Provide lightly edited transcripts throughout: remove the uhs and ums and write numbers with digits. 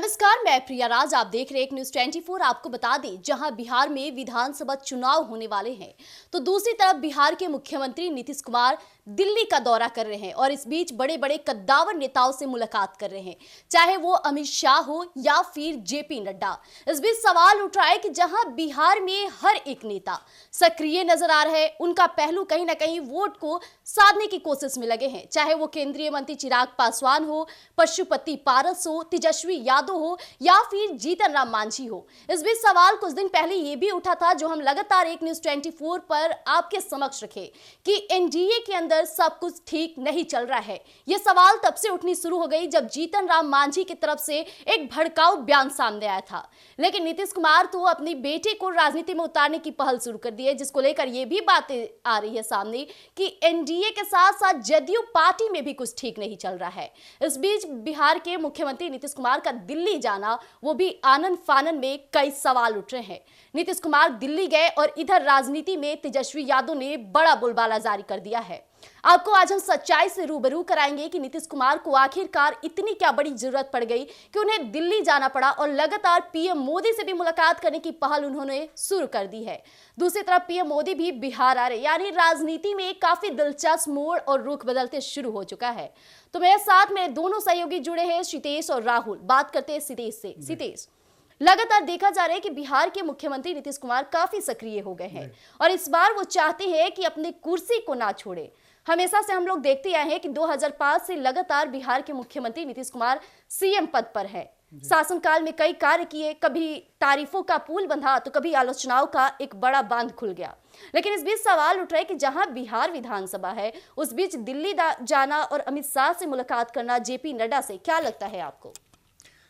नमस्कार, मैं प्रिया राज। आप देख रहे हैं न्यूज़ 24। आपको बता दें, जहां बिहार में विधानसभा चुनाव होने वाले हैं, तो दूसरी तरफ बिहार के मुख्यमंत्री नीतीश कुमार दिल्ली का दौरा कर रहे हैं और इस बीच बड़े बड़े कद्दावर नेताओं से मुलाकात कर रहे हैं, चाहे वो अमित शाह हो या फिर जेपी नड्डा। इस बीच सवाल उठ रहा है कि जहां बिहार में हर एक नेता सक्रिय नजर आ रहे हैं, उनका पहलू कहीं ना कहीं वोट को साधने की कोशिश में लगे हैं, चाहे वो केंद्रीय मंत्री चिराग पासवान हो, पशुपति पारस हो, तेजस्वी यादव हो या फिर जीतन राम मांझी हो। इस बीच सवाल कुछ दिन पहले यह भी उठा था, जो हम लगातार एक न्यूज़ 24 पर आपके समक्ष रखे, कि एनडीए के अंदर सब कुछ ठीक नहीं चल रहा है। यह सवाल तब से उठनी शुरू हो गई जब जीतन राम मांझी की तरफ से एक भड़काऊ बयान सामने आया था। लेकिन नीतीश कुमार तो अपनी बेटे को राजनीति में उतारने की पहल शुरू कर दी है, जिसको लेकर यह भी बातें आ रही है सामने कि एनडीए के साथ साथ जदयू पार्टी में भी कुछ ठीक नहीं चल रहा है। इस बीच बिहार के मुख्यमंत्री नीतीश कुमार का दिल्ली जाना, वो भी आनन फानन में कई सवाल उठ रहे हैं। नीतीश कुमार दिल्ली गए और इधर राजनीति में तेजस्वी यादव ने बड़ा बोलबाला जारी कर दिया है। आपको आज हम सच्चाई से रूबरू कराएंगे कि नीतीश कुमार को आखिरकार इतनी क्या बड़ी जरूरत पड़ गई कि उन्हें दिल्ली जाना पड़ा और लगातार पीएम मोदी से भी मुलाकात करने की पहल उन्होंने शुरू कर दी है। दूसरी तरफ पीएम मोदी भी बिहार आ रहे, यानी राजनीति में काफी दिलचस्प मोड़ और रुख बदलते शुरू हो चुका है। तो मेरे साथ में दोनों सहयोगी जुड़े हैं, क्षितेश और राहुल। बात करते हैं क्षितेश से। क्षितेश, लगातार देखा जा रहा है कि बिहार के मुख्यमंत्री नीतीश कुमार काफी सक्रिय हो गए हैं और इस बार वो चाहते हैं कि अपनी कुर्सी को ना छोड़े। हमेशा से हम लोग देखते आए हैं कि 2005 से लगातार बिहार के मुख्यमंत्री नीतीश कुमार सीएम पद पर है। शासनकाल में कई कार्य किए, कभी तारीफों का पुल बंधा तो कभी आलोचनाओं का एक बड़ा बांध खुल गया। लेकिन इस बीच सवाल उठ रहा है कि जहां बिहार विधानसभा है, उस बीच दिल्ली जाना और अमित शाह से मुलाकात करना, जेपी नड्डा से, क्या लगता है आपको?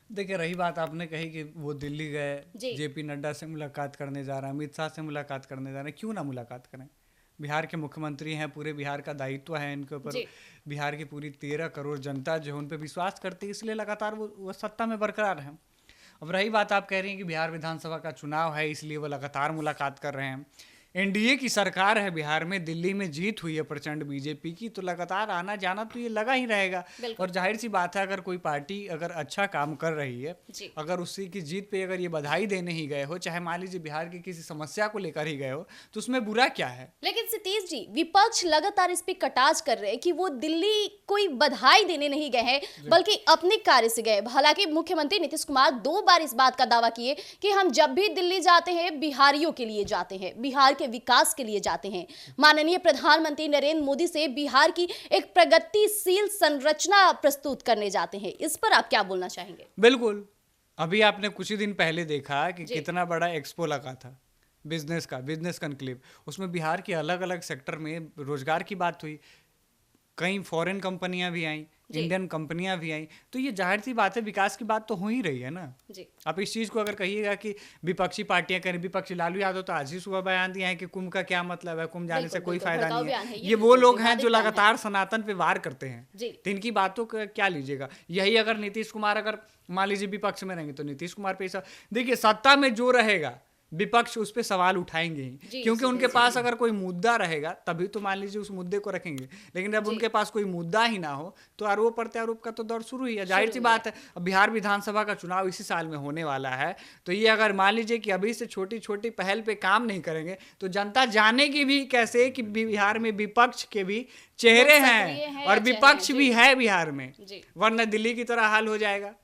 देखिए, रही बात आपने कही कि वो दिल्ली गए, जेपी नड्डा से मुलाकात करने जा रहे हैं, अमित शाह से मुलाकात करने जा रहे हैं। क्यों ना मुलाकात करें? बिहार के मुख्यमंत्री हैं, पूरे बिहार का दायित्व है इनके ऊपर। बिहार की पूरी 13 करोड़ जनता जो है उन पर विश्वास करती है, इसलिए लगातार वो सत्ता में बरकरार हैं। अब रही बात, आप कह रही हैं कि बिहार विधानसभा का चुनाव है, इसलिए वो लगातार मुलाकात कर रहे हैं। एनडीए की सरकार है बिहार में, दिल्ली में जीत हुई है प्रचंड बीजेपी की, तो लगातार आना जाना तो ये लगा ही रहेगा। और जाहिर सी बात है, अगर कोई पार्टी अगर अच्छा काम कर रही है, अगर उसी की जीत पे अगर ये बधाई देने ही गए हो, चाहे मान लीजिए बिहार की किसी समस्या को लेकर ही गए हो, तो उसमें बुरा क्या है? लेकिन सतीश जी, विपक्ष लगातार इस पे कटाक्ष कर रहे हैं कि वो दिल्ली कोई बधाई देने नहीं गए हैं, बल्कि अपने कार्य से गए। हालांकि मुख्यमंत्री नीतीश कुमार 2 बार इस बात का दावा किए कि हम जब भी दिल्ली जाते हैं, बिहारियों के लिए जाते हैं, बिहार के विकास के लिए जाते हैं। माननीय प्रधानमंत्री नरेंद्र मोदी से बिहार की एक प्रगतिशील संरचना प्रस्तुत करने जाते हैं। इस पर आप क्या बोलना चाहेंगे? बिल्कुल, अभी आपने कुछ ही दिन पहले देखा कि कितना बड़ा एक्सपो लगा था बिजनेस कॉन्क्लेव। उसमें बिहार के अलग अलग सेक्टर में रोजगार की बात हुई, कई फॉरेन कंपनियां भी आई, इंडियन कंपनियां भी आई। तो ये जाहिर सी बात है, विकास की बात तो हो ही रही है ना। आप इस चीज़ को अगर कहिएगा कि विपक्षी पार्टियां करें, विपक्षी लालू यादव तो आज ही सुबह बयान दिया है कि कुंभ का क्या मतलब है, कुंभ जाने से कोई फायदा नहीं है। ये वो लोग हैं जो लगातार सनातन पे वार करते हैं, तो इनकी बातों का क्या लीजिएगा। यही अगर नीतीश कुमार अगर मान लीजिए विपक्ष में रहेंगे, तो नीतीश कुमार पे देखिए, सत्ता में जो रहेगा विपक्ष उस पर सवाल उठाएंगे ही, क्योंकि उनके पास अगर कोई मुद्दा रहेगा तभी तो मान लीजिए उस मुद्दे को रखेंगे। लेकिन जब उनके पास कोई मुद्दा ही ना हो, तो आरोप प्रत्यारोप का तो दौर शुरू ही है। जाहिर सी बात है, अब बिहार विधानसभा का चुनाव इसी साल में होने वाला है, तो ये अगर मान लीजिए कि अभी से छोटी छोटी पहल पे काम नहीं करेंगे, तो जनता जानेगी भी कैसे कि बिहार में विपक्ष के भी चेहरे हैं और विपक्ष भी है बिहार में, वरना दिल्ली की तरह हाल हो जाएगा।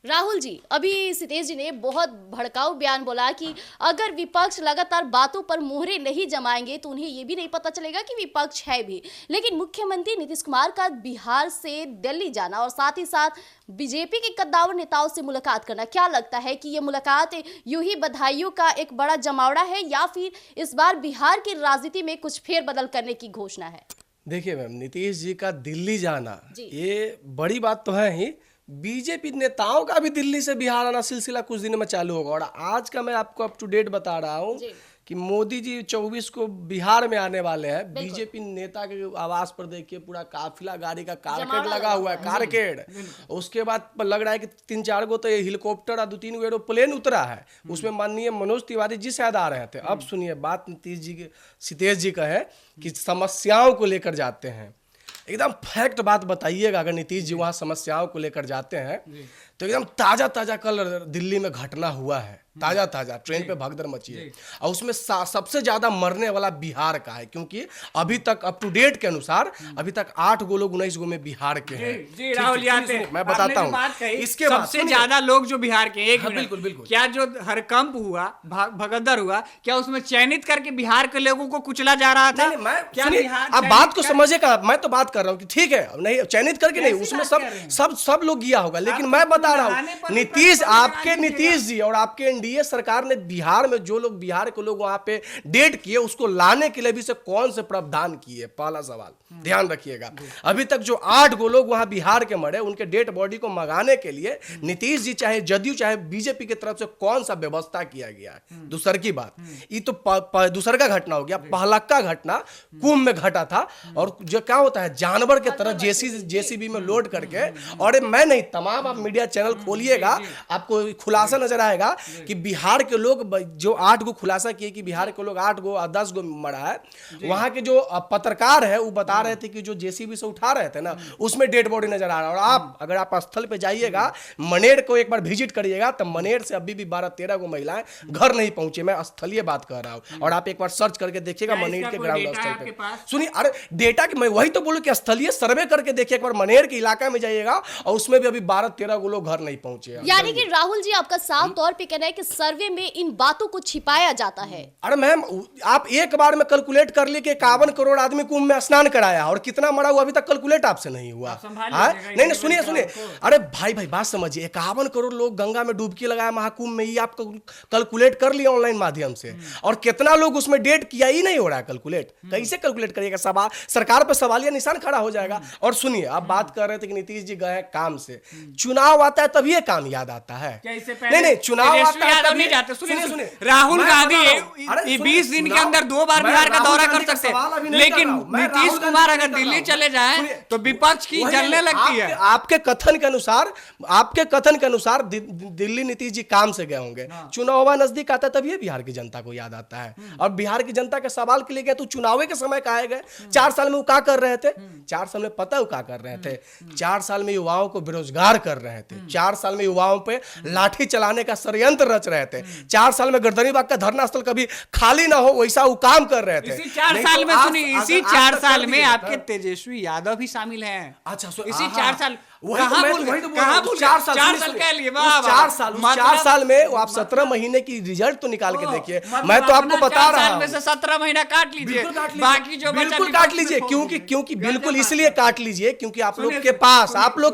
राहुल जी, अभी क्षितेश जी ने बहुत भड़काऊ बयान बोला कि अगर विपक्ष लगातार बातों पर मोहरे नहीं जमाएंगे तो उन्हें ये भी नहीं पता चलेगा कि विपक्ष है भी। लेकिन मुख्यमंत्री नीतीश कुमार का बिहार से दिल्ली जाना और साथ ही साथ बीजेपी के कद्दावर नेताओं से मुलाकात करना, क्या लगता है कि ये मुलाकात यूं ही बधाइयों का एक बड़ा जमावड़ा है या फिर इस बार बिहार की राजनीति में कुछ फेरबदल करने की घोषणा है? देखिए मैम, नीतीश जी का दिल्ली जाना ये बड़ी बात तो है ही। बीजेपी नेताओं का भी दिल्ली से बिहार आना सिलसिला कुछ दिन में चालू होगा। और आज का मैं आपको अप टू डेट बता रहा हूँ कि मोदी जी 24 को बिहार में आने वाले हैं। बीजेपी नेता के आवास पर देखिए पूरा काफिला गाड़ी का कारकेड लगा हुआ है, कारकेड। उसके बाद लग रहा है कि 3-4 गो तो हेलीकॉप्टर और 2-3 गो एरोप्लेन उतरा है, उसमें माननीय मनोज तिवारी जी शायद आ रहे थे। अब सुनिए बात, नीतीश जी के, क्षितेश जी का है कि समस्याओं को लेकर जाते हैं। एकदम फैक्ट बात बताइएगा, अगर नीतीश जी वहाँ समस्याओं को लेकर जाते हैं तो एकदम ताजा ताजा कल दिल्ली में घटना हुआ है, ताजा ताजा ट्रेन पे भगदड़ मची है, और उसमें सबसे ज्यादा मरने वाला बिहार का है, क्योंकि अभी तक अप टू डेट के अनुसार अभी तक 8 गो लोग 19 गो में बिहार के हैं। जी राहुल, मैं बताता हूँ इसके सबसे ज्यादा लोग जो बिहार के, एक बिल्कुल बिल्कुल, क्या जो हरकंप हुआ, भगदड़ हुआ, क्या उसमें चयनित करके बिहार के लोगों को कुचला जा रहा था? आप बात को समझिएगा, मैं तो बात कर रहा हूँ कि ठीक है, नहीं चयनित करके नहीं, उसमें सब लोग गया होगा, लेकिन मैं बता रहा हूँ नीतीश, आपके नीतीश जी और आपके एनडीए सरकार ने बिहार में जो लोग, बिहार के लोग वहां पे डेट किए, उसको लाने के लिए भी से कौन से प्रावधान किए, पहला सवाल ध्यान रखिएगा। अभी तक जो 8 गो लोग वहां बिहार के मरे, उनके डेड बॉडी को मंगाने के लिए नीतीश जी चाहे जदयू चाहे बीजेपी की तरफ से कौन सा व्यवस्था किया गया है? दूसर की बात, ये तो दूसर का घटना हो गया। पहला का घटना कुंभ में घटा था, और जो क्या होता है जानवर के तरह जेसीबी में लोड करके, और मैं नहीं, तमाम आप मीडिया चैनल खोलिएगा, आपको खुलासा नजर आएगा कि बिहार के लोग जो 8 गो खुलासा किए कि बिहार के लोग 8 गो 10 गो मरा है, वहां के जो पत्रकार है वो बता रहे थे कि जो जेसीबी से उठा रहे थे ना, उसमें डेड बॉडी नजर आ रहा है। और आप अगर आप स्थल पे जाइएगा, मनेर को एक बार विजिट करिएगा, तो मनेर से अभी भी 12-13 गो महिलाएं घर नहीं पहुंचे। मैं स्थलीय बात कर रहा हूं, और आप एक बार सर्च करके देखिएगा मनेर के ग्राउंड स्थल पे। सुनिए, अरे डेटा की मैं वही तो बोलूं कि स्थलीय सर्वे करके देखिए एक बार, मनेर के इलाका में जाइएगा, और उसमें भी अभी 12-13 गो लोग घर नहीं पहुंचे। यानी कि राहुल जी, आपका साफ तौर पे कहना है कि सर्वे में इन बातों को छिपाया जाता है। अरे मैम, आप एक बार में कैलकुलेट कर ली कि 51 करोड़ आदमी कुंभ में स्नान कराया, और कितना मरा हुआ अभी तक कैलकुलेट आपसे नहीं हुआ। नहीं, सुनिए, अरे भाई बात समझिए, 51 करोड़ लोग गंगा में डुबकी लगाया महाकुंभ में, ये आप कैलकुलेट कर लिया ऑनलाइन माध्यम से, और कितना लोग उसमें डेट किया ही नहीं हो रहा है कैलकुलेट। कैसे कैलकुलेट करिएगा? सरकार पर सवालिया निशान खड़ा हो जाएगा। और सुनिए, आप बात कर रहे थे कि नीतीश जी गए काम से, चुनाव आता है तभी ये काम याद आता है। नहीं, चुनाव आता है तभी नहीं जाते। सुनिए, राहुल गांधी 20 दिन के अंदर 2 बार बिहार का दौरा कर सकते हैं, लेकिन नीतीश कुमार अगर दिल्ली चले जाएं तो विपक्ष की जलने लगती है। आपके कथन के अनुसार दिल्ली नीतीश जी काम से गए होंगे, चुनाव नजदीक आता है तभी बिहार की जनता को याद आता है। और बिहार की जनता के सवाल के लिए गए तो चुनाव के समय कहा गए। 4 साल में वो क्या कर रहे थे? 4 साल में पता है वो क्या कर रहे थे? 4 साल में युवाओं को बेरोजगार कर रहे थे। 4 साल में युवाओं पे लाठी चलाने का षड्यंत्र रच रहे थे। 4 साल में गर्दनी बाग का धरना स्थल कभी खाली ना हो वैसा वो काम कर रहे थे। इसी 4 साल में सुनिए, इसी 4 साल में आपके तेजस्वी यादव भी शामिल हैं। अच्छा, इसी 4 साल कहाँ 4 साल में आप 17 महीने की रिजल्ट तो निकाल के देखिए। मैं तो आपको बता रहा हूँ, 17 महीना काट लीजिए, बाकी जो बिल्कुल काट लीजिए, क्योंकि बिल्कुल इसलिए काट लीजिए क्योंकि आप लोग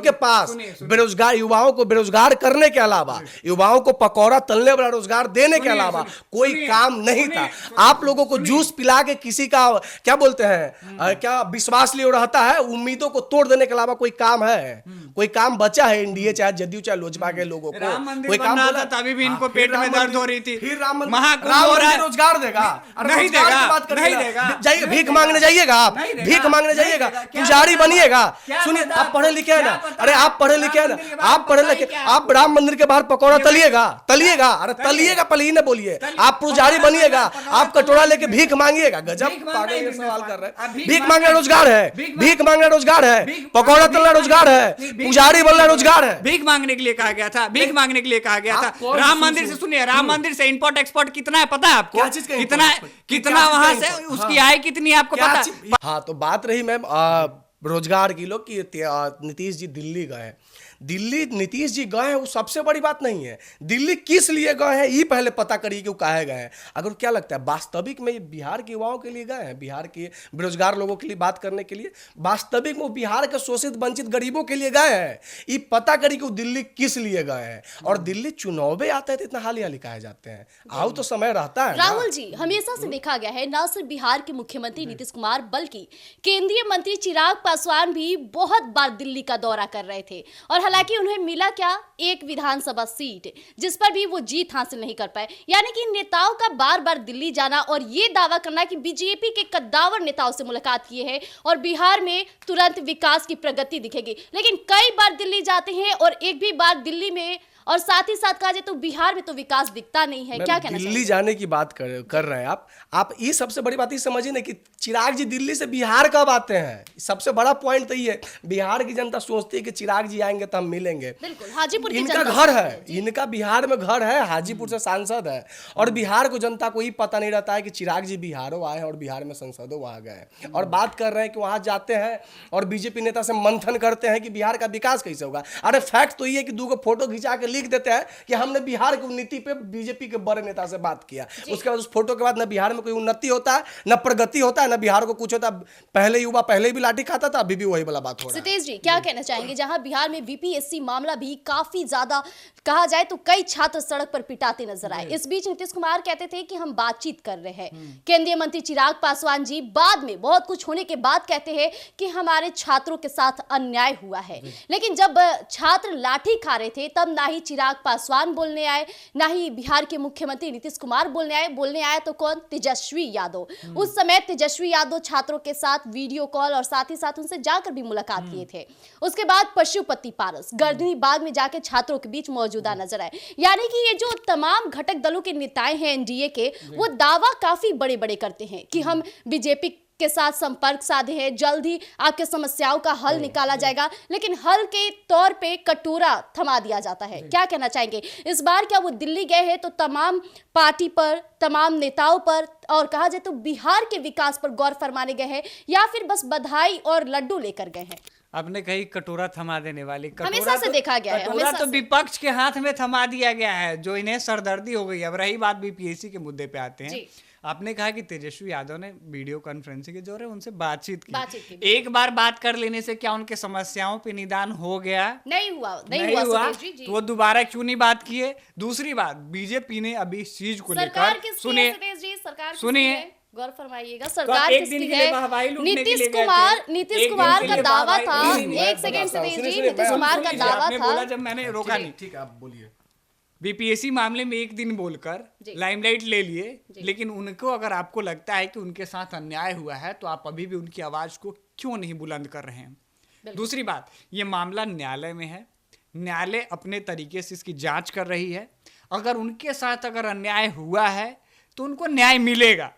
के पास बेरोजगार युवाओं को बेरोजगार करने के अलावा, युवाओं को पकौड़ा तलने वाला रोजगार देने के अलावा कोई काम नहीं था। आप लोगों को जूस पिला के किसी का क्या बोलते हैं, क्या विश्वास लिए रहता है, उम्मीदों को तोड़ देने के अलावा कोई काम है? कोई काम बचा है एनडीए चाहे जदयू चाहे लोजपा के लोगों को? कोई काम बोला था, तभी भी इनको पेट में दर्द हो रही थी। फिर राम मंदिर रोजगार देगा? नहीं देगा। जाइए भीख मांगने जाइएगा, आप भीख मांगने जाइएगा, पुजारी बनिएगा। सुनिए, आप पढ़े लिखे हैं ना, अरे आप पढ़े लिखे हैं ना, आप पढ़े लिखे, आप राम मंदिर के बाहर पकौड़ा तलिएगा। अरे तलिएगा पहले ही ना बोलिए। आप पुजारी बनिएगा, आप कटोरा लेके भीख मांगिएगा। गजब पागल सवाल कर रहे हैं। भीख मांगना रोजगार है? भीख मांगना रोजगार है? पकौड़ा तलना रोजगार है? पुजारी बनना रोजगार है? भीख मांगने के लिए कहा गया था, भीख मांगने के लिए कहा गया था। राम मंदिर से सुनिए, राम मंदिर से इंपोर्ट एक्सपोर्ट कितना है पता है आपको? कितना वहां से उसकी आय कितनी है आपको पता है? हाँ, तो बात रही मैम रोजगार की, लोग कि नीतीश जी दिल्ली गए। दिल्ली नीतीश जी गए हैं वो सबसे बड़ी बात नहीं है। दिल्ली किस लिए गए हैं ये पहले पता करिए कि वो काहे गए हैं। अगर क्या लगता है वास्तविक में बिहार के युवाओं के लिए गए हैं, बिहार के बेरोजगार लोगों के लिए बात करने के लिए? वास्तविक में वो बिहार के शोषित वंचित गरीबों के लिए गए हैं? ये पता करिए कि वो दिल्ली किस लिए गए हैं। और दिल्ली चुनाव आता है तो इतना हाल लिखाए जाते हैं, आओ तो समय रहता है। राहुल जी, हमेशा से देखा गया है न सिर्फ बिहार के मुख्यमंत्री नीतीश कुमार बल्कि केंद्रीय मंत्री चिराग पासवान भी बहुत बार दिल्ली का दौरा कर रहे थे, और हालांकि उन्हें मिला क्या? एक विधानसभा सीट, जिस पर भी वो जीत हासिल नहीं कर पाए। यानी कि नेताओं का बार बार दिल्ली जाना और ये दावा करना कि बीजेपी के कद्दावर नेताओं से मुलाकात किए हैं और बिहार में तुरंत विकास की प्रगति दिखेगी, लेकिन कई बार दिल्ली जाते हैं और एक भी बार दिल्ली में और साथ ही साथ कहा जाए तो बिहार में तो विकास दिखता नहीं है, क्या कहना दिल्ली चाहिए? जाने की बात कर रहे हैं आप ये सबसे बड़ी बात ये समझिए ना कि चिराग जी दिल्ली से बिहार कब आते हैं, सबसे बड़ा पॉइंट तो ये है। बिहार की जनता सोचती है कि चिराग जी आएंगे तो हम मिलेंगे। बिल्कुल, हाजीपुर की इनका जनता घर है, इनका बिहार में घर है, हाजीपुर से सांसद है, और बिहार को जनता को ही पता नहीं रहता है कि चिराग जी बिहारों आए हैं और बिहार में संसदों वहां गए और बात कर रहे हैं कि वहां जाते हैं और बीजेपी नेता से मंथन करते हैं कि बिहार का विकास कैसे होगा। अरे फैक्ट तो ये है कि 2 फोटो खिंचा के लिख देते हैं कि हमने बिहार की उन्नति पे बीजेपी के बड़े नेता से बात किया, उसके बाद उस फोटो के बाद न बिहार में कोई उन्नति होता है, न प्रगति होता है, न बिहार को कुछ होता है। पहले युवा पहले भी लाठी खाता था, अभी भी वही वाला बात हो रहा है। सितेश जी क्या कहना चाहेंगे, जहां बिहार में बीपीएससी मामला भी काफी ज्यादा कहा जाए तो कई छात्र सड़क पर पिटाते नजर आए, इस बीच नीतीश कुमार कहते थे कि हम बातचीत कर रहे हैं। केंद्रीय मंत्री चिराग पासवान जी बाद में बहुत कुछ होने के बाद कहते हैं कि हमारे छात्रों के साथ अन्याय हुआ है, लेकिन जब छात्र लाठी खा रहे थे तब ना ही चिराग पासवान बोलने आए, ना ही बिहार के मुख्यमंत्री नीतीश कुमार बोलने आए तो कौन? तेजस्वी यादव। उस समय तेजस्वी यादव छात्रों के साथ वीडियो कॉल और साथ ही साथ उनसे जाकर भी मुलाकात किए थे। उसके बाद पशुपति पारस गर्दनी बाग में जाके छात्रों के बीच मौजूदा नजर आए। यानी कि ये जो तमाम घटक दलों के नेताएं हैं एनडीए के, वो दावा काफी बड़े बड़े करते हैं कि हम बीजेपी के साथ संपर्क साधे हैं, जल्द ही आपके समस्याओं का हल निकाला जाएगा, लेकिन हल के तौर पे कटोरा थमा दिया जाता है। क्या कहना चाहेंगे इस बार, क्या वो दिल्ली गए हैं तो तमाम पार्टी पर, तमाम नेताओं पर और कहा जाए तो बिहार के विकास पर गौर फरमाने गए हैं, या फिर बस बधाई और लड्डू लेकर गए हैं? आपने कही कटोरा थमा देने वाली, हमेशा से देखा गया है, कटोरा हमेशा तो से। विपक्ष के हाथ में थमा दिया गया है, जो इन्हें सरदर्दी हो गई। अब रही बात बीपीएससी के मुद्दे पे आते हैं। जी। आपने कहा कि तेजस्वी यादव ने वीडियो कॉन्फ्रेंसिंग के जरिए उनसे बातचीत की। की। एक बार बात कर लेने से क्या उनके समस्याओं पे निदान हो गया? नहीं हुआ सुरेश जी, जी। तो वो दोबारा क्यों नहीं बात किए? दूसरी बात, बीजेपी ने अभी इस चीज को सरकार लेकर किसकी है सुरेश जी? सरकार सुनिए, गौर फरमाइएगा, तो सरकार एक किसकी दिन के लिए है? वाहवाही लूटने के लिए नीतीश गए कुमार थे। नीतीश एक दिन कुमार के का लिए दावा वाहवाही- था। नहीं, एक सेकंड सतीश जी, सुनिए, नीतीश कुमार का दावा आपने था। बोला जब मैंने रोका नहीं। ठीक है, आप बोलिए। बीपीएससी मामले में एक दिन बोलकर लाइमलाइट ले लिए, लेकिन उनको अगर आपको लगता है कि उनके साथ अन्याय हुआ है तो आप अभी भी उनकी आवाज को क्यों नहीं बुलंद कर रहे हैं? दूसरी बात, ये मामला न्यायालय में है, न्यायालय अपने तरीके से इसकी जांच कर रही है। अगर उनके साथ अगर अन्याय हुआ है तो उनको न्याय मिलेगा,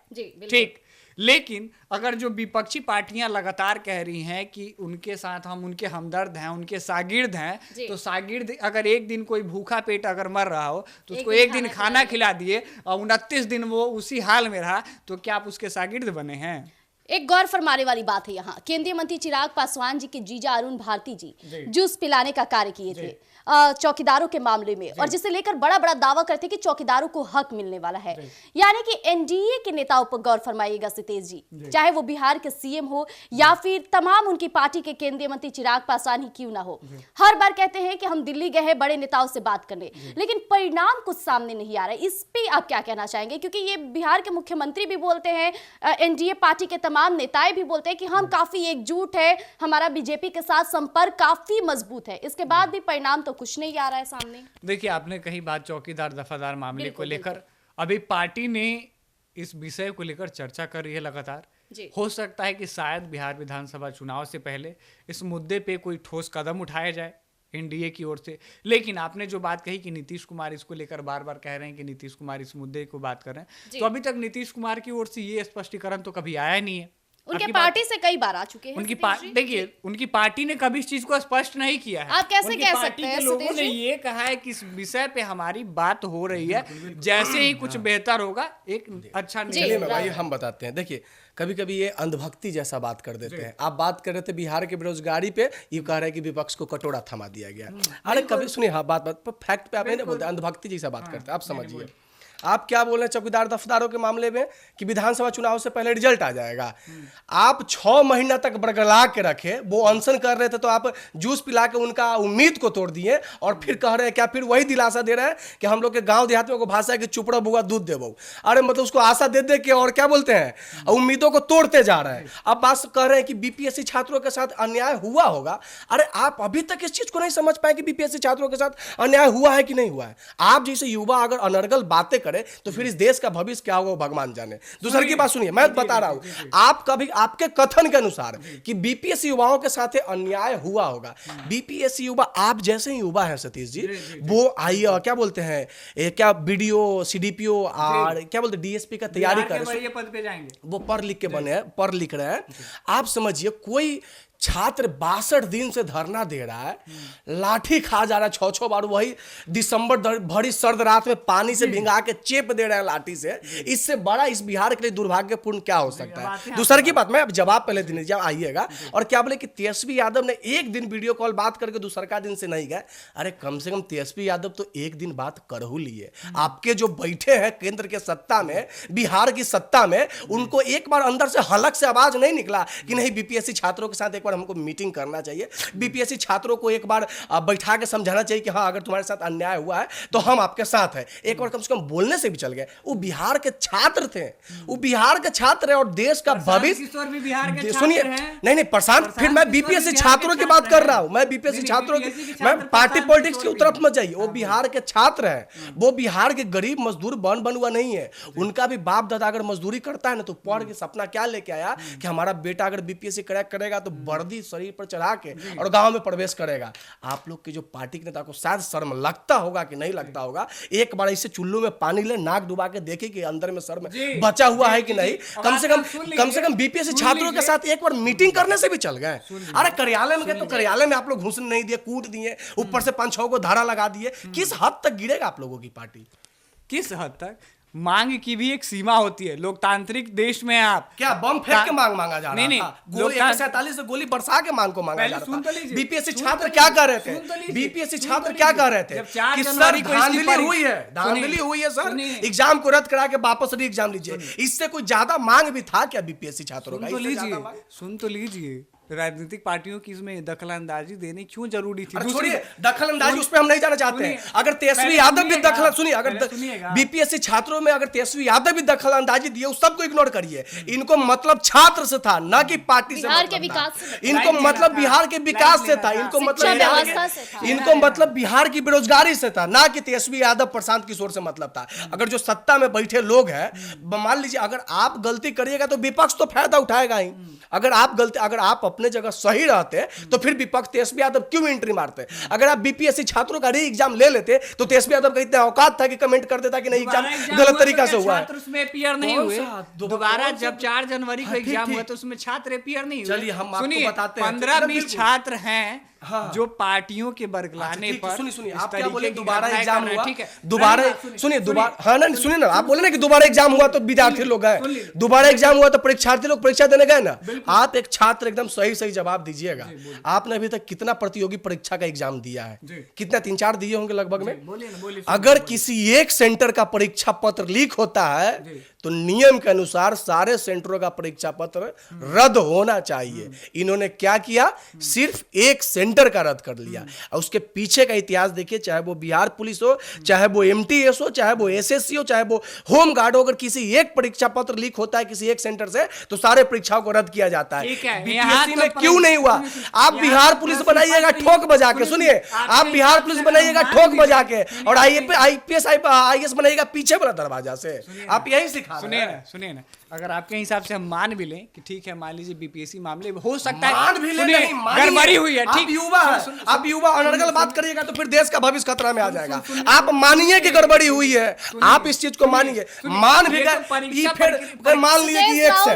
ठीक। लेकिन अगर जो विपक्षी पार्टियां लगातार कह रही हैं कि उनके साथ हम उनके हमदर्द हैं, उनके शागिर्द हैं, तो शागिर्द अगर एक दिन कोई भूखा पेट अगर मर रहा हो तो उसको एक दिन खाना खिला दिए और 29 दिन वो उसी हाल में रहा, तो क्या आप उसके शागिर्द बने हैं? एक गौर फरमाने वाली बात है यहाँ, केंद्रीय मंत्री चिराग पासवान जी के जीजा अरुण भारती जी जूस पिलाने का कार्य किए थे चौकीदारों के मामले में, और जिसे लेकर बड़ा बड़ा दावा करते कि चौकीदारों को हक मिलने वाला है। यानी कि एनडीए के नेताओं पर गौर फरमाइएगा सितेश जी, चाहे वो बिहार के सीएम हो या फिर तमाम उनकी पार्टी के केंद्रीय मंत्री चिराग पासवान ही क्यों ना हो, हर बार कहते हैं कि हम दिल्ली गए हैं बड़े नेताओं से बात करने, लेकिन परिणाम कुछ सामने नहीं आ रहा है। इस पे आप क्या कहना चाहेंगे, क्योंकि ये बिहार के मुख्यमंत्री भी बोलते हैं, एनडीए पार्टी के तमाम नेताएं भी बोलते हैं कि हम काफी एकजुट है, हमारा बीजेपी के साथ संपर्क काफी मजबूत है, इसके बाद भी परिणाम तो कुछ नहीं आ रहा है सामने। देखिए, आपने कही बात चौकीदार दफादार मामले को लेकर, अभी पार्टी ने इस विषय को लेकर चर्चा कर रही है लगातार। हो सकता है कि शायद बिहार विधानसभा चुनाव से पहले इस मुद्दे पे कोई ठोस कदम उठाया जाए एनडीए की ओर से। लेकिन आपने जो बात कही कि नीतीश कुमार इसको लेकर बार बार कह रहे हैं कि नीतीश कुमार इस मुद्दे को बात कर रहे हैं, तो अभी तक नीतीश कुमार की ओर से ये स्पष्टीकरण तो कभी आया नहीं है। उनके पार्टी से कई बार आ चुके हैं। उनकी देखिए, उनकी पार्टी ने कभी इस चीज को स्पष्ट नहीं किया है। आप कैसे कह सकते हैं? लोगों ने ये कहा है कि इस विषय पे हमारी बात हो रही है, जैसे ही कुछ बेहतर होगा एक अच्छा चलिए मैं भाई हम बताते हैं। देखिए, कभी कभी ये अंधभक्ति जैसा बात कर देते हैं। आप बात कर रहे थे बिहार के बेरोजगारी पे, ये कह रहे हैं कि विपक्ष को कटोरा थमा दिया गया। अरे कभी सुनिए, हाँ बात फैक्ट पे आप नहीं बोलते, अंधभक्ति जैसा बात करते हैं। आप समझिए, आप क्या बोल रहे हैं चौकीदार दफ्तरों के मामले में कि विधानसभा चुनाव से पहले रिजल्ट आ जाएगा। आप 6 महीना तक बरगला के रखे, वो अनशन कर रहे थे तो आप जूस पिला के उनका उम्मीद को तोड़ दिए, और फिर कह रहे हैं क्या, फिर वही दिलासा दे रहे हैं कि हम लोग के गांव देहात में को भाषा है कि चुपड़ा बुआ दूध देवो। अरे मतलब उसको आशा दे दे के और क्या बोलते हैं, उम्मीदों को तोड़ते जा रहे हैं। अब बात कह रहे हैं कि बीपीएससी छात्रों के साथ अन्याय हुआ होगा। अरे आप अभी तक इस चीज को नहीं समझ पाए कि बीपीएससी छात्रों के साथ अन्याय हुआ है कि नहीं हुआ है। आप जैसे युवा अगर अनर्गल बातें करे तो फिर इस देश का भविष्य क्या होगा वो भगवान जाने। दूसरी की बात सुनिए, मैं बता रहा हूं आप कभी आपके कथन के अनुसार कि बीपीएससी युवाओं के साथ अन्याय हुआ होगा। बीपीएससी युवा आप जैसे ही युवा हैं सतीश जी, वो आइए क्या बोलते हैं, क्या बीडीओ सीडीपीओ और क्या बोलते डीएसपी का तैयारी कर रहे हैं, पद पे जाएंगे, वो पढ़ लिख के बने हैं, पढ़ लिख रहे हैं। आप समझिए कोई छात्र 62 दिन से धरना दे रहा है, लाठी खा जा रहा है 6-6 बार, वही दिसंबर भरी सर्द रात में पानी से भिंगा के चेप दे रहे हैं लाठी से। इससे बड़ा इस बिहार के लिए दुर्भाग्यपूर्ण क्या हो सकता है। दूसरी की बात, मैं अब जवाब पहले दिन जब आइएगा और क्या बोले कि तेजस्वी यादव ने एक दिन वीडियो कॉल बात करके दूसरा दिन से नहीं गए। अरे कम से कम तेजस्वी यादव तो एक दिन बात कर ही लिए। आपके जो बैठे हैं केंद्र के सत्ता में, बिहार की सत्ता में, उनको एक बार अंदर से हलक से आवाज नहीं निकला कि नहीं बीपीएससी छात्रों के साथ एक बार हमको मीटिंग करना चाहिए, बीपीएससी छात्रों को एक बार बैठा के समझाना चाहिए कि हाँ अगर तुम्हारे साथ अन्याय हुआ है तो हम आपके साथ हैं। एक बार कम से कम बोलने से भी चल गए। वो बिहार के छात्र थे, वो बिहार के छात्र है और देश का भविष्य। सुनिए, नहीं प्रशांत, फिर मैं बीपीएससी छात्रों की बात कर रहा हूं, मैं बीपीएससी छात्रों की, मैं पार्टी पॉलिटिक्स की तरफ मत जाइए। वो बिहार के छात्र हैं, वो बिहार के गरीब मजदूर बन हुआ नहीं है। उनका भी बाप दादा अगर मजदूरी करता है ना तो पढ़ के सपना क्या लेके आया कि हमारा बेटा अगर बीपीएससी क्रैक करेगा तो वर्दी शरीर पर चढ़ा के और गांव में प्रवेश करेगा। आप लोग के जो पार्टी के नेता को शायद शर्म लगता होगा कि नहीं लगता होगा, एक बार इसे चुल्लू में पानी ले, नाक डुबा के देखे कि अंदर में सर में बचा हुआ है कि नहीं। कम से कम बीपीएससी छात्रों के साथ एक बार मीटिंग करने से भी चल गए। अरे कार्यालय में गए तो कार्यालय में आप लोग घुसने नहीं दिए, कूट दिए, ऊपर से 5-6 को धारा लगा दिए। किस हद तक गिरेगा आप लोगों की पार्टी? किस हद तक? मांग की भी एक सीमा होती है। लोकतांत्रिक देश में आप क्या बम फेंक के मांग मांगा जा रहा नहीं, था? गोली AK-47 से गोली बरसा के मांग को मांगा जा रहा था। बीपीएससी छात्र क्या कर रहे थे? बीपीएससी छात्र क्या कर रहे थे कि सर धांधली हुई है, धांधली हुई है सर, एग्जाम को रद्द करा के वापस री एग्जाम लीजिए। इससे कोई ज्यादा मांग भी था क्या बीपीएससी छात्रों का? सुन तो लीजिए, राजनीतिक पार्टियों की इसमें दखल अंदाजी देनी क्यों जरूरी थी? छोड़िए दखल अंदाजी, उस पर हम नहीं जाना चाहते हैं। अगर तेजस्वी यादव भी दखल, सुनिए, अगर बीपीएससी छात्रों में अगर तेजस्वी यादव भी दखल अंदाजी दिए, उस सबको इग्नोर करिए। इनको मतलब छात्र से था, ना कि पार्टी से। इनको मतलब बिहार के विकास से था, इनको मतलब बिहार की बेरोजगारी से था, ना कि तेजस्वी यादव प्रशांत किशोर से मतलब था। अगर जो सत्ता में बैठे लोग हैं, मान लीजिए अगर आप गलती करिएगा तो विपक्ष तो फायदा उठाएगा ही। अगर आप अपने जगह सही रहते तो फिर विपक्ष तेजस्वी यादव क्यों एंट्री मारते? अगर आप बीपीएससी छात्रों का री एग्जाम ले लेते तो तेजस्वी यादव का इतना औकात था कि कमेंट कर देता कि नहीं एग्जाम गलत तरीका से हुआ है। छात्र उसमें अपीयर नहीं हुए। दोबारा जब 4 जनवरी को एग्जाम हुआ तो उसमें छात्र अपीयर नहीं हुए। चलिए हम आपको बताते हैं, 15-20 छात्र हैं जो पार्टियों के बरगलाने पर। सुनिए आप क्या बोले, दोबारा एग्जाम हुआ, ठीक है, दोबारा सुनिए, दोबारा, हाँ ना, सुनिए ना, आप बोले ना कि दोबारा एग्जाम हुआ तो विद्यार्थी लोग गए, दोबारा एग्जाम हुआ तो परीक्षार्थी लोग परीक्षा देने गए ना। आप एक छात्र एकदम सही जवाब दीजिएगा। आपने अभी तक कितना प्रतियोगी परीक्षा का एग्जाम दिया है? कितना? 3-4 दिए होंगे लगभग में। अगर किसी एक सेंटर का परीक्षा पत्र लीक होता है तो नियम के अनुसार सारे सेंटरों का परीक्षा पत्र रद्द होना चाहिए। इन्होंने क्या किया? सिर्फ एक सेंटर का रद्द कर लिया। और उसके पीछे का इतिहास देखिए, चाहे वो बिहार पुलिस हो, चाहे वो MTS हो, चाहे वो SSC हो, चाहे वो होम गार्ड हो, अगर किसी एक परीक्षा पत्र लीक होता है किसी एक सेंटर से तो सारे परीक्षाओं को रद्द किया जाता है। बीपीएससी में क्यों नहीं हुआ? आप बिहार पुलिस बनाइएगा ठोक बजा के, सुनिए, आप बिहार पुलिस बनाइएगा ठोक बजा के, और IPS IAS बनाइएगा पीछे वाला दरवाजा से। आप यही सिखा। सुनिए ना, अगर आपके हिसाब से हम मान भी लें कि ठीक है, मान लीजिए बीपीएससी मामले हो सकता है, मान भी लें, गड़बड़ी हुई है, ठीक, आप युवा अनर्गल बात करिएगा तो फिर देश का भविष्य खतरा में आ जाएगा। आप मानिए कि गड़बड़ी हुई है, आप इस चीज को मानिए, मान भी गए, फिर मान लीजिए कि एक से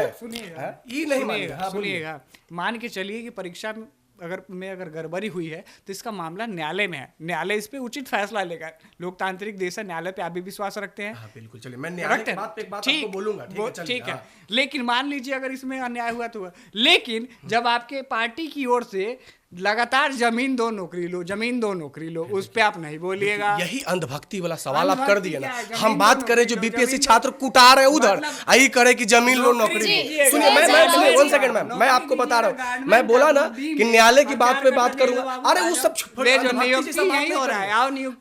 ये नहीं मानिएगा। सुनिएगा, मान के चलिए कि परीक्षा अगर गड़बड़ी हुई है तो इसका मामला न्यायालय में है, न्यायालय इस पे उचित फैसला लेगा। लोकतांत्रिक देश है, न्यायालय पे आप भी विश्वास रखते हैं? हाँ, बिल्कुल। चलिए मैं न्यायालय की बात पे एक बात आपको बोलूंगा, ठीक है। लेकिन मान लीजिए अगर इसमें अन्याय हुआ तो हुआ, लेकिन जब आपके पार्टी की ओर से लगातार जमीन दो नौकरी लो, उस पे आप नहीं बोलिएगा। यही अंधभक्ति वाला सवाल आप कर दिए ना। हम बात करें जो बीपीएससी छात्र कुटा रहे उधर, आई करे कि जमीन लो नौकरी लो। सुनिए, मैं 1 सेकंड मैम, मैं आपको बता रहा हूँ, मैं बोला ना कि न्यायालय की बात पे बात करूंगा। अरे वो सब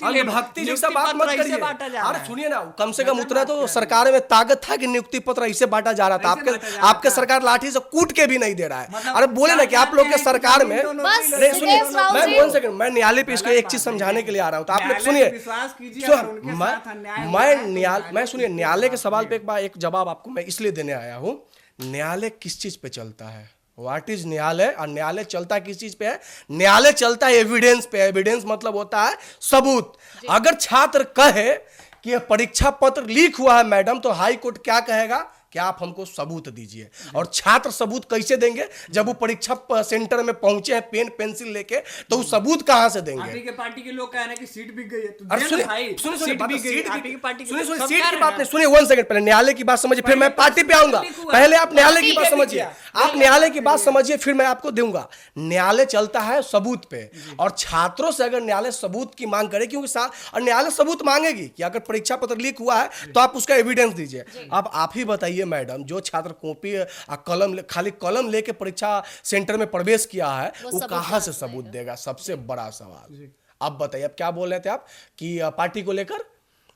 अंधभक्ति जैसा बात मत करिए। अरे सुनिए ना, कम से कम उतना तो सरकार में ताकत था कि नियुक्ति पत्र ऐसे बांटा जा रहा था। आपके सरकार लाठी से कूट के भी नहीं दे रहा है। अरे बोले ना कि आप लोग के सरकार में नहीं सुनिए, मैं 1 सेकंड, मैं न्यायालय पे इसको एक चीज समझाने के लिए आ रहा हूँ, तो आप लोग सुनिए। मैं सुनिए, न्यायालय के सवाल पे एक जवाब आपको मैं इसलिए देने आया हूँ। न्यायालय किस चीज पे चलता है? व्हाट इज न्यायालय? और न्यायालय चलता किस चीज पे है? न्यायालय चलता है एविडेंस पे। एविडेंस मतलब होता है सबूत। अगर छात्र कहे कि परीक्षा पत्र लीक हुआ है मैडम, तो हाई कोर्ट क्या कहेगा कि आप हमको सबूत दीजिए। और छात्र सबूत कैसे देंगे? जब वो परीक्षा सेंटर में पहुंचे हैं पेन पेंसिल लेके, तो वो सबूत कहां से देंगे? आपकी के पार्टी के लोग कह रहे हैं कि सीट बिक गई है, तो अरे सुनिए, सुनिए सीट पार्टी की बात नहीं, सुनिए 1 सेकंड, पहले न्यायालय की बात समझिए, फिर मैं पार्टी पे आऊंगा। पहले आप न्यायालय की बात समझिए, आप न्यायालय की बात समझिए, फिर मैं आपको दूंगा। न्यायालय चलता है सबूत पे, और छात्रों से अगर न्यायालय सबूत की मांग करे, क्योंकि और न्यायालय सबूत मांगेगी कि अगर परीक्षा पत्र लीक हुआ है तो आप उसका एविडेंस दीजिए। अब आप ही बताइए मैडम, जो छात्र कॉपी कलम खाली कलम लेके परीक्षा सेंटर में प्रवेश किया है, वो कहां से सबूत देगा? सबसे बड़ा सवाल। अब बताइए, अब क्या बोल रहे थे आप कि पार्टी को लेकर?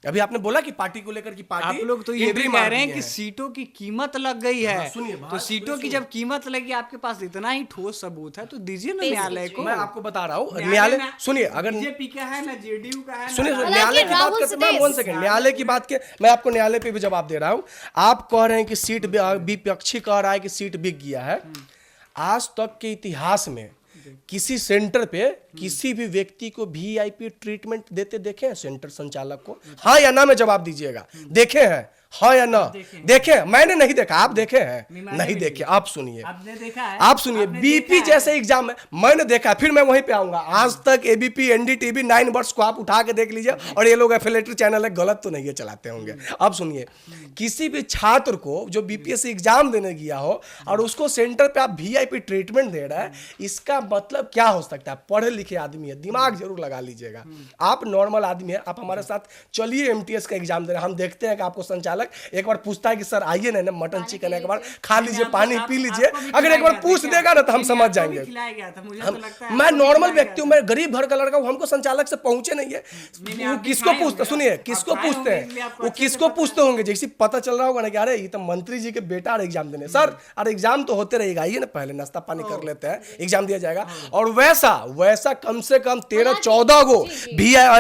अभी आपने बोला कि पार्टी को लेकर, कि पार्टी, आप लोग तो ये भी कह रहे हैं कि सीटों की कीमत लग गई है। तो सीटों की जब कीमत लगी, आपके पास इतना ही ठोस सबूत है, तो दीजिए ना न्यायालय को। मैं आपको बता रहा हूँ, न्यायालय सुनिए, अगर बीजेपी का है ना जेडीयू का है, सुनिए न्यायालय की बात करते, मैं 1 सेकंड, न्यायालय की बात के मैं आपको न्यायालय पे भी जवाब दे रहा हूँ। आप कह रहे हैं कि सीट, विपक्षी कह रहा है कि सीट बिक गया है। आज तक के इतिहास में किसी सेंटर पे किसी भी व्यक्ति को वीआईपी ट्रीटमेंट देते देखे हैं सेंटर संचालक को? हाँ या ना में जवाब दीजिएगा। देखे हैं? हाँ या ना? देखे? मैंने नहीं देखा, आप देखे हैं? नहीं देखे। आप सुनिए, आप सुनिए, बीपी जैसे एग्जाम में मैंने देखा, फिर मैं वहीं पे आऊंगा। आज तक एबीपी, एनडीटीवी, 9 वर्ष को आप उठा के देख लीजिए, और ये लोग एफिलेटरी चैनल है, गलत तो नहीं है चलाते होंगे। अब सुनिए, किसी भी छात्र को जो बीपीएससी एग्जाम देने गया हो और उसको सेंटर पे आप वीआईपी ट्रीटमेंट दे रहे हैं, इसका मतलब क्या हो सकता है? पढ़े लिखे आदमी है, दिमाग जरूर लगा लीजिएगा। आप नॉर्मल आदमी है, आप हमारे साथ चलिए एमटीएस का एग्जाम दे रहे हैं, हम देखते हैं कि आपको संचालक एक बार पूछता है कि सर आइए ना, मटन चिकन एक बार खा लीजिए, पानी पी लीजिए। अगर एक बार पूछ देगा ना तो हम समझ जाएंगे। मैं नॉर्मल व्यक्ति हूं, मैं गरीब घर का लड़का हूं, हमको संचालक से पहुंचे नहीं है। वो किसको पूछते, सुनिए, किसको पूछते हैं? वो किसको पूछते होंगे? जैसे पता चल रहा होगा ना कि अरे ये तो मंत्री जी के बेटा एग्जाम देने। सर अरे एग्जाम तो होते रहेगा, आइए ना, पहले नाश्ता पानी कर लेते हैं, एग्जाम दिया जाएगा। और वैसा कम से कम 13-14 गो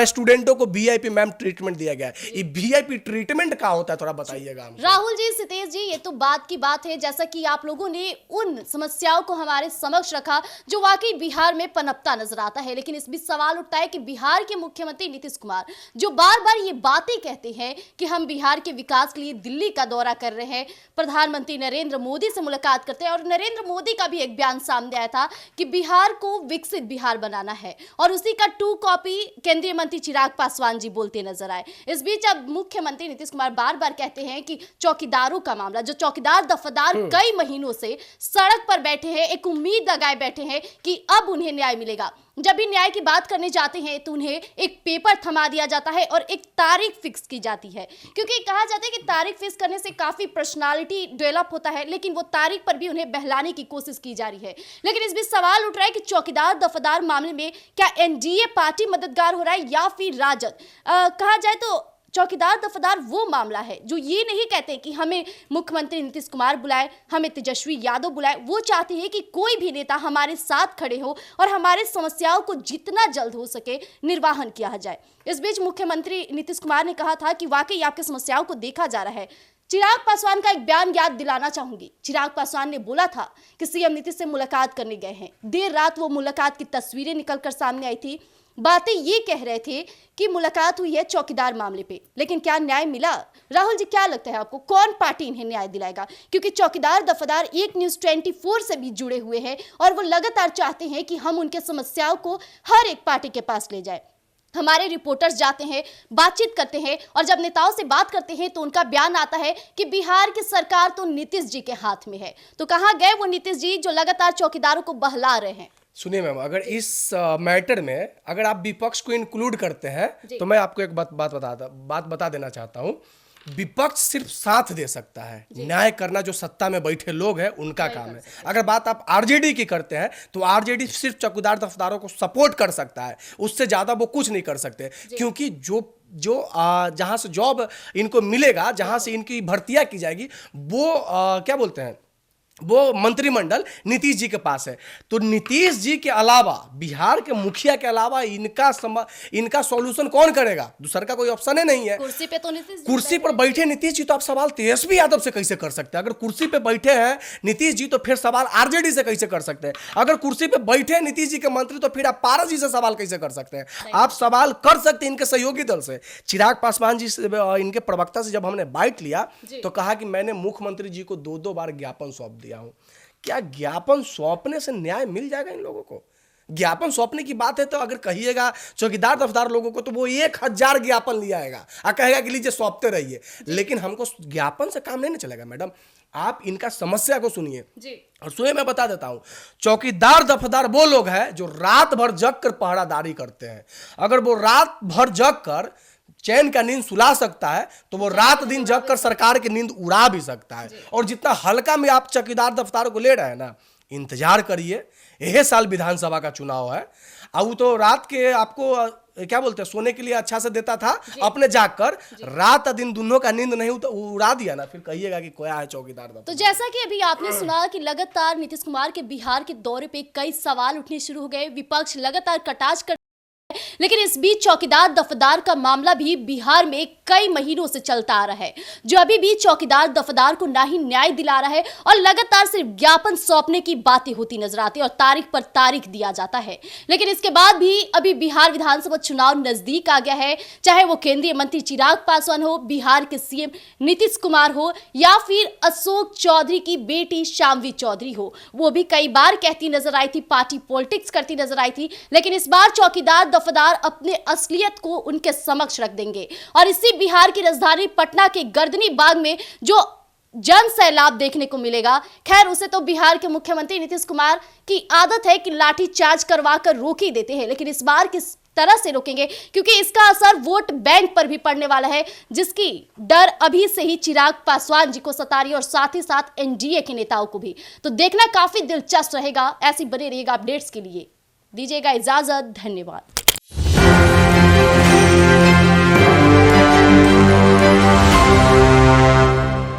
स्टूडेंटों को वीआईपी मैम ट्रीटमेंट दिया गया है। ये वीआईपी ट्रीटमेंट क्या होता है, थोड़ा बताइएगा। राहुल जी, सितेश जी, ये तो बात की बात है, जैसा कि आप लोगों ने उन समस्याओं को हमारे समक्ष रखा जो वाकई बिहार में पनपता नजर आता है। लेकिन इस बीच सवाल उठता है कि बिहार के मुख्यमंत्री नीतीश कुमार जो बार बार ये बातें कहते हैं कि हम बिहार के विकास के लिए दिल्ली का दौरा कर रहे हैं, प्रधानमंत्री नरेंद्र मोदी से मुलाकात करते हैं, और नरेंद्र मोदी का भी एक बयान सामने आया था कि बिहार को विकसित बिहार बनाना है, और उसी का 2 कॉपी केंद्रीय मंत्री चिराग पासवान जी बोलते नजर आए। इस बीच अब मुख्यमंत्री नीतीश कुमार बार बार कहते हैं कि चौकीदारों का मामला, जो चौकीदार दफादार कई महीनों से सड़क पर बैठे हैं, एक उम्मीद लगाए बैठे हैं कि अब उन्हें न्याय मिलेगा। जब भी न्याय की बात करने जाते हैं तो उन्हें एक पेपर थमा दिया जाता है और एक तारीख फिक्स की जाती है, क्योंकि कहा जाता है कि तारीख फिक्स करने से काफी पर्सनालिटी डेवलप होता है, लेकिन वो तारीख पर भी उन्हें बहलाने की कोशिश की जा रही है। लेकिन इस बीच सवाल उठ रहा है कि चौकीदार दफादार मामले में क्या एनडीए पार्टी मददगार हो रहा है या फिर राजद? कहा जाए तो चौकीदार दफादार वो मामला है जो ये नहीं कहते कि हमें मुख्यमंत्री नीतीश कुमार बुलाए, हमें तेजस्वी यादव बुलाए। वो चाहते हैं कि कोई भी नेता हमारे साथ खड़े हो और हमारे समस्याओं को जितना जल्द हो सके निर्वाहन किया जाए। इस बीच मुख्यमंत्री नीतीश कुमार ने कहा था कि वाकई आपकी समस्याओं को देखा जा रहा है। चिराग पासवान का एक बयान याद दिलाना चाहूंगी। चिराग पासवान ने बोला था कि सीएम नीतीश से मुलाकात करने गए हैं। देर रात वो मुलाकात की तस्वीरें निकलकर सामने आई थी। बातें ये कह रहे थे कि मुलाकात हुई है चौकीदार मामले पे, लेकिन क्या न्याय मिला? राहुल जी, क्या लगता है आपको, कौन पार्टी इन्हें न्याय दिलाएगा? क्योंकि चौकीदार दफादार एक न्यूज़ 24 से भी जुड़े हुए हैं और वो लगातार चाहते हैं कि हम उनके समस्याओं को हर एक पार्टी के पास ले जाए। हमारे रिपोर्टर्स जाते हैं, बातचीत करते हैं, और जब नेताओं से बात करते हैं तो उनका बयान आता है कि बिहार की सरकार तो नीतीश जी के हाथ में है। तो कहाँ गए वो नीतीश जी जो लगातार चौकीदारों को बहला रहे हैं? सुनिए मैम, अगर इस मैटर में अगर आप विपक्ष को इंक्लूड करते हैं तो मैं आपको एक बात बता देना चाहता हूं। विपक्ष सिर्फ साथ दे सकता है, न्याय करना जो सत्ता में बैठे लोग हैं उनका काम है। अगर बात आप आरजेडी की करते हैं तो आरजेडी सिर्फ चौकीदार दफदारों को सपोर्ट कर सकता है, उससे ज्यादा वो कुछ नहीं कर सकते, क्योंकि जो जहां से जॉब इनको मिलेगा, जहां से इनकी भर्तियां की जाएगी, वो क्या बोलते हैं, वो मंत्रिमंडल नीतीश जी के पास है। तो नीतीश जी के अलावा, बिहार के मुखिया के अलावा इनका सॉल्यूशन कौन करेगा? दूसरा का कोई ऑप्शन ही नहीं है। कुर्सी पे तो नीतीश जी कुर्सी पर बैठे नीतीश जी, तो आप सवाल तेजस्वी यादव से कैसे कर सकते हैं? अगर कुर्सी पे बैठे हैं नीतीश जी, तो फिर सवाल आरजेडी से कैसे कर सकते हैं? अगर कुर्सी पे बैठे हैं नीतीश जी के मंत्री, तो फिर आप पारस जी से सवाल कैसे कर सकते हैं? आप सवाल कर सकते हैं इनके सहयोगी दल से। चिराग पासवान जी से, इनके प्रवक्ता से जब हमने बाइट लिया तो कहा कि मैंने मुख्यमंत्री जी को 2-2 बार ज्ञापन सौंप दिया हूं। क्या ज्ञापन सौंपने से न्याय मिल जाएगा इन लोगों को? ज्ञापन सौंपने की बात है तो अगर कहिएगा चौकीदार दफदार लोगों को, तो वो 1000 ज्ञापन लिया आएगा और कहेगा कि लीजिए सौंपते रहिए। लेकिन हमको ज्ञापन से काम नहीं चलेगा मैडम। आप इनका समस्या को सुनिए और सुनिए, मैं बता देता हूं। चौकीदार दफदार वो लोग हैं जो रात भर जग कर पहरादारी करते हैं। अगर वो रात भर जग कर चैन का नींद सुला सकता है, तो वो रात दिन जग कर सरकार की नींद उड़ा भी सकता है। और जितना हल्का में आप चौकीदार दफ्तारों को ले रहे हैं ना, इंतजार करिए, यह साल विधानसभा का चुनाव है। अब तो रात के आपको क्या बोलते हैं, सोने के लिए अच्छा से देता था, अपने जागकर रात दिन दोनों का नींद नहीं उड़ा दिया ना, फिर कहिएगा कि कोया है चौकीदार दफ्तर। तो जैसा कि अभी आपने सुना कि लगातार नीतीश कुमार के बिहार के दौरे पे कई सवाल उठने शुरू हो गए, विपक्ष लगातार कटाक्ष कर, लेकिन इस बीच चौकीदार दफदार का मामला भी बिहार में कई महीनों से चलता आ रहा है, जो अभी भी चौकीदार दफदार को ना ही न्याय दिला रहा है और लगातार सिर्फ ज्ञापन सौंपने की बातें होती नजर आती है और तारीख पर तारीख दिया जाता है। लेकिन इसके बाद भी अभी बिहार विधानसभा चुनाव नजदीक आ गया है, चाहे वो केंद्रीय मंत्री चिराग पासवान हो, बिहार के सीएम नीतीश कुमार हो या फिर अशोक चौधरी की बेटी शामवी चौधरी हो, वो भी कई बार कहती नजर आई थी, पार्टी पॉलिटिक्स करती नजर आई थी। लेकिन इस बार चौकीदार दफदार अपने असलियत को उनके समक्ष रख देंगे और इसी बिहार की राजधानी पटना के गर्दनी बाग में जो जन सैलाब देखने को मिलेगा, खैर उसे तो बिहार के मुख्यमंत्री नीतीश कुमार की आदत है कि लाठी चार्ज करवा कर रोक ही देते हैं। लेकिन इस बार किस तरह से रोकेंगे, क्योंकि इसका असर वोट बैंक पर भी पड़ने वाला है, जिसकी डर अभी से ही चिराग पासवान जी को सता रही है और साथ ही साथ एनडीए के नेताओं को भी। तो देखना काफी दिलचस्प रहेगा। ऐसी बने रहिएगा अपडेट्स के लिए। दीजिएगा इजाजत, धन्यवाद।